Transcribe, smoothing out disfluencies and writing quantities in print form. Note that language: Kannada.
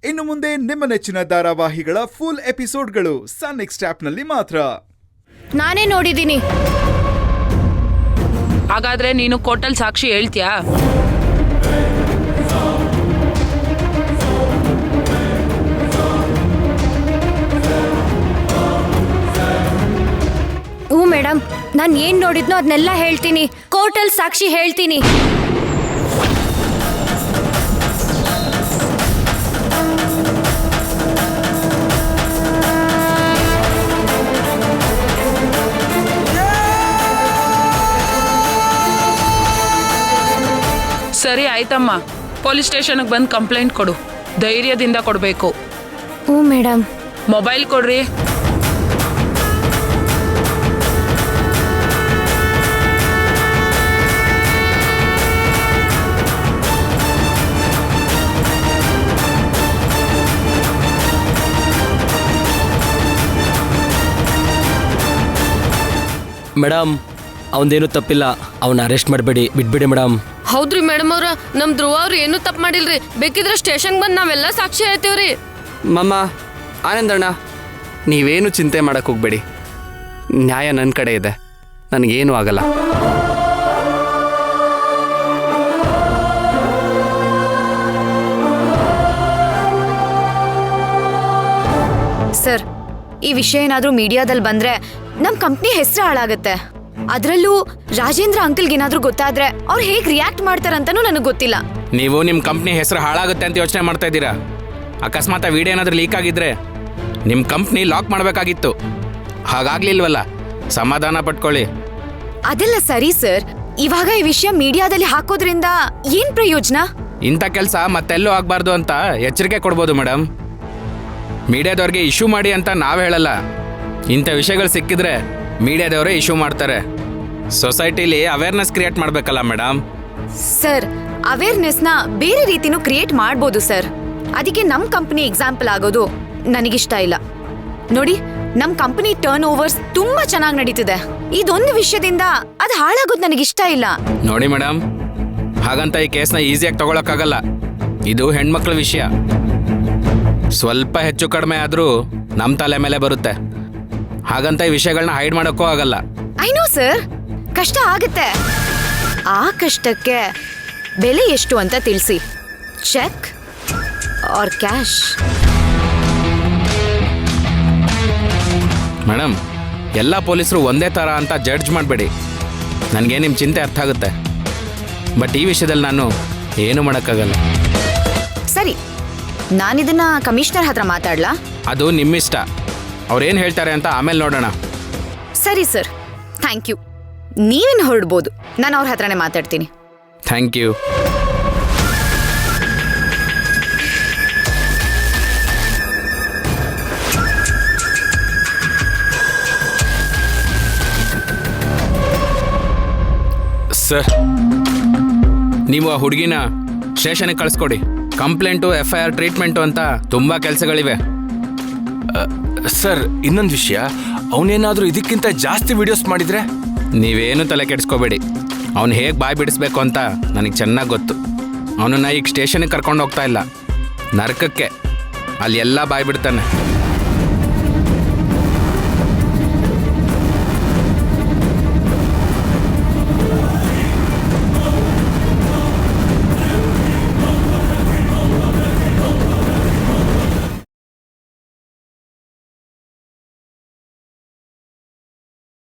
ಇನ್ನು ಮುಂದೆ ನಿಮ್ಮ ನೆಚ್ಚಿನ ಧಾರಾವಾಹಿಗಳ ಫುಲ್ ಎಪಿಸೋಡ್ಗಳು ಸನ್ ನೆಕ್ಸ್ಟ್ ಆಪ್ನಲ್ಲಿ ಮಾತ್ರ. ನಾನೇ ನೋಡಿದ್ದೀನಿ. ಹಾಗಾದ್ರೆ ನೀನು ಕೋರ್ಟಲ್ ಸಾಕ್ಷಿ ಹೇಳ್ತೀಯಾ? ಹ್ಞೂ ಮೇಡಮ್, ನಾನು ಏನ್ ನೋಡಿದ್ನೋ ಅದನ್ನೆಲ್ಲ ಹೇಳ್ತೀನಿ. ಕೋರ್ಟಲ್ ಸಾಕ್ಷಿ ಹೇಳ್ತೀನಿ. ಸರಿ ಆಯ್ತಮ್ಮ, ಪೊಲೀಸ್ ಸ್ಟೇಷನ್ಗೆ ಬಂದು ಕಂಪ್ಲೇಂಟ್ ಕೊಡು. ಧೈರ್ಯದಿಂದ ಕೊಡಬೇಕು. ಹ್ಞೂ ಮೇಡಮ್. ಮೊಬೈಲ್ ಕೊಡ್ರಿ. ಮೇಡಮ್, ಅವನದೇನು ತಪ್ಪಿಲ್ಲ. ಅವನ್ನ ಅರೆಸ್ಟ್ ಮಾಡಬೇಡಿ, ಬಿಟ್ಬಿಡಿ ಮೇಡಮ್. ಹೌದ್ರಿ ಮೇಡಮ್ ಅವ್ರ, ನಮ್ ಧ್ರುವ ಅವ್ರು ಏನೂ ತಪ್ಪು ಮಾಡಿಲ್ರಿ. ಬೇಕಿದ್ರೆ ಸ್ಟೇಷನ್ಗೆ ಬಂದು ನಾವೆಲ್ಲ ಸಾಕ್ಷಿ ಹೇಳ್ತೀವ್ರಿ. ಮಮ್ಮ, ಆನಂದಣ್ಣ, ನೀವೇನು ಚಿಂತೆ ಮಾಡಕ್ಕೆ ಹೋಗ್ಬೇಡಿ. ನ್ಯಾಯ ನನ್ನ ಕಡೆ ಇದೆ, ನನಗೇನು ಆಗಲ್ಲ. ಸರ್, ಈ ವಿಷಯ ಏನಾದರೂ ಮೀಡಿಯಾದಲ್ಲಿ ಬಂದ್ರೆ ನಮ್ಮ ಕಂಪ್ನಿ ಹೆಸರು ಹಾಳಾಗತ್ತೆ. ಅದರಲ್ಲೂ ರಾಜೇಂದ್ರ ಅಂಕಲ್ಗೇನಾದ್ರೂ ಗೊತ್ತಾದ್ರೆ ಅವ್ರು ಹೇಗೆ ರಿಯಾಕ್ಟ್ ಮಾಡ್ತಾರಂತನೂ ನನಗೆ ಗೊತ್ತಿಲ್ಲ. ನೀವು ನಿಮ್ಮ ಕಂಪ್ನಿ ಹೆಸರು ಹಾಳಾಗುತ್ತೆ ಅಂತ ಯೋಚನೆ ಮಾಡ್ತಾ ಇದ್ದೀರಾ? ಅಕಸ್ಮಾತ್ ವಿಡಿಯೋ ಏನಾದರೂ ಲೀಕ್ ಆಗಿದ್ರೆ ನಿಮ್ಮ ಕಂಪ್ನಿ ಲಾಕ್ ಮಾಡಬೇಕಾಗಿತ್ತು. ಹಾಗಾಗ್ಲಿಲ್ವಲ್ಲ, ಸಮಾಧಾನ ಪಟ್ಕೊಳ್ಳಿ. ಅದೆಲ್ಲ ಸರಿ ಸರ್, ಇವಾಗ ಈ ವಿಷಯ ಮೀಡಿಯಾದಲ್ಲಿ ಹಾಕೋದ್ರಿಂದ ಏನ್ ಪ್ರಯೋಜನ? ಇಂಥ ಕೆಲಸ ಮತ್ತೆಲ್ಲೂ ಆಗಬಾರ್ದು ಅಂತ ಎಚ್ಚರಿಕೆ ಕೊಡ್ಬೋದು ಮೇಡಮ್. ಮೀಡಿಯಾದವ್ರಿಗೆ ಇಶ್ಯೂ ಮಾಡಿ ಅಂತ ನಾವು ಹೇಳಲ್ಲ. ಇಂಥ ವಿಷಯಗಳು ಸಿಕ್ಕಿದ್ರೆ ಮೀಡಿಯಾದವರೇ ಇಶ್ಯೂ ಮಾಡ್ತಾರೆ. ಸೊಸೈಟಿಲಿ ಅವೇರ್ನೆಸ್ ಕ್ರಿಯೇಟ್ ಮಾಡಬೇಕಲ್ಲ ಮೇಡಮ್. ಸರ್, ಅವೇರ್ನೆಸ್ನ ಬೇರೆ ರೀತಿನೂ ಕ್ರಿಯೇಟ್ ಮಾಡ್ಬೋದು ಸರ್. ಅದಕ್ಕೆ ನಮ್ಮ ಕಂಪನಿ ಎಕ್ಸಾಂಪಲ್ ಆಗೋದು ನನಗಿಷ್ಟ ಇಲ್ಲ. ನೋಡಿ, ನಮ್ಮ ಕಂಪನಿ ಟರ್ನ್ ಓವರ್ಸ್ ತುಂಬಾ ಚೆನ್ನಾಗಿ ನಡೀತಿದೆ. ಇದೊಂದು ವಿಷಯದಿಂದ ಅದು ಹಾಳಾಗೋದು ನನಗಿಷ್ಟ ಇಲ್ಲ. ನೋಡಿ ಮೇಡಮ್, ಹಾಗಂತ ಈ ಕೇಸ್ನ ಈಸಿಯಾಗಿ ತಗೊಳಕ್ಕಾಗಲ್ಲ. ಇದು ಹೆಣ್ಮಕ್ಳ ವಿಷಯ. ಸ್ವಲ್ಪ ಹೆಚ್ಚು ಕಡಿಮೆ ಆದರೂ ನಮ್ಮ ತಲೆ ಮೇಲೆ ಬರುತ್ತೆ. ಹಾಗಂತ ಈ ವಿಷಯಗಳನ್ನ ಹೈಡ್ ಮಾಡೋಕ್ಕೂ ಆಗಲ್ಲ. ಐ ನೋ ಸರ್, ಕಷ್ಟ ಆಗುತ್ತೆ. ಆ ಕಷ್ಟಕ್ಕೆ ಬೆಲೆ ಎಷ್ಟು ಅಂತ ತಿಳಿಸಿ. Check R cash? ಮೇಡಮ್, ಎಲ್ಲ ಪೊಲೀಸರು ಒಂದೇ ಥರ ಅಂತ ಜಡ್ಜ್ ಮಾಡಬೇಡಿ. ನನಗೆ ನಿಮ್ಮ ಚಿಂತೆ ಅರ್ಥ ಆಗುತ್ತೆ. ಬಟ್ ಈ ವಿಷಯದಲ್ಲಿ ನಾನು ಏನು ಮಾಡೋಕ್ಕಾಗಲ್ಲ. ಸರಿ, ನಾನಿದನ್ನ ಕಮಿಷನರ್ ಹತ್ರ ಮಾತಾಡ್ಲಾ? ಅದು ನಿಮ್ಮಿಷ್ಟ. ಅವ್ರೇನು ಹೇಳ್ತಾರೆ ಅಂತ ಆಮೇಲೆ ನೋಡೋಣ. ಸರಿ ಸರ್, ಥ್ಯಾಂಕ್ ಯು. ನೀವೇನು ಹೊರಡ್ಬೋದು, ನಾನು ಅವ್ರ ಹತ್ರನೇ ಮಾತಾಡ್ತೀನಿ. Thank you. ಸರ್, ನೀವು ಆ ಹುಡುಗಿನ ಸ್ಟೇಷನ್ಗೆ ಕಳಿಸ್ಕೊಡಿ. ಕಂಪ್ಲೇಂಟು, FIR, ಟ್ರೀಟ್ಮೆಂಟು ಅಂತ ತುಂಬ ಕೆಲಸಗಳಿವೆ. ಸರ್, ಇನ್ನೊಂದು ವಿಷಯ, ಅವನೇನಾದರೂ ಇದಕ್ಕಿಂತ ಜಾಸ್ತಿ ವಿಡಿಯೋಸ್ ಮಾಡಿದರೆ? ನೀವೇನು ತಲೆ ಕೆಡಿಸ್ಕೋಬೇಡಿ. ಅವನು ಹೇಗೆ ಬಾಯಿ ಬಿಡಿಸ್ಬೇಕು ಅಂತ ನನಗೆ ಚೆನ್ನಾಗಿ ಗೊತ್ತು. ಅವನನ್ನು ಈಗ ಸ್ಟೇಷನ್ಗೆ ಕರ್ಕೊಂಡು ಹೋಗ್ತಾ ಇಲ್ಲ, ನರಕಕ್ಕೆ. ಅಲ್ಲಿ ಎಲ್ಲ ಬಾಯಿ ಬಿಡ್ತಾನೆ.